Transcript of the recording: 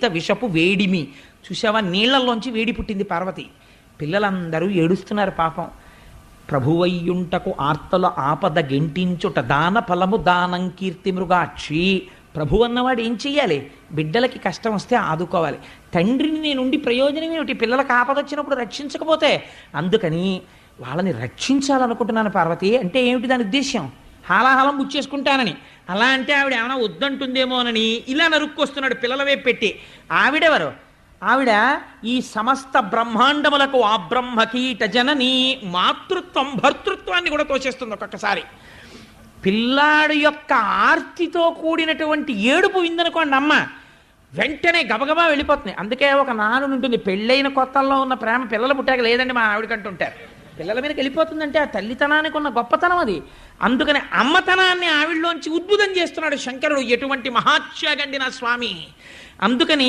విషపు వేడిమి. చూసావా, నీళ్లలోంచి వేడి పుట్టింది పార్వతి. పిల్లలందరూ ఏడుస్తున్నారు పాపం. ప్రభువయ్యుంటకు ఆర్తల ఆపద గెంటించుట దాన ఫలము దానం కీర్తి మృగాక్షి. ప్రభు అన్నవాడు ఏం చెయ్యాలి? బిడ్డలకి కష్టం వస్తే ఆదుకోవాలి. తండ్రిని నేనుండి ప్రయోజనం ఏమిటి? పిల్లలకు ఆపద వచ్చినప్పుడు రక్షించకపోతే. అందుకని వాళ్ళని రక్షించాలనుకుంటున్నాను పార్వతి. అంటే ఏమిటి దాని ఉద్దేశ్యం? హాలాహలం ముచ్చేసుకుంటానని. అలా అంటే ఆవిడ ఏమైనా వద్దంటుందేమోనని ఇలా నరుక్కొస్తున్నాడు పిల్లల వైపు పెట్టి. ఆవిడెవరు? ఆవిడ ఈ సమస్త బ్రహ్మాండములకు ఆ బ్రహ్మకీట జనని. మాతృత్వం భర్తృత్వాన్ని కూడా తోచేస్తుంది ఒక్కొక్కసారి. పిల్లాడు యొక్క ఆర్తితో కూడినటువంటి ఏడుపు విందనుకోండి అమ్మ, వెంటనే గబగబా వెళ్ళిపోతుంది. అందుకే ఒక నానుడు ఉంటుంది, పెళ్ళైన కొత్తల్లో ఉన్న ప్రేమ పిల్లలు పుట్టాక లేదండి మా ఆవిడకంటుంటారు. పిల్లల మీదకి వెళ్ళిపోతుందంటే ఆ తల్లితనానికి ఉన్న గొప్పతనం అది. అందుకని అమ్మతనాన్ని ఆవిడలోంచి ఉద్భుతం చేస్తున్నాడు శంకరుడు. ఎటువంటి మహాత్యాగండి నా స్వామి. అందుకని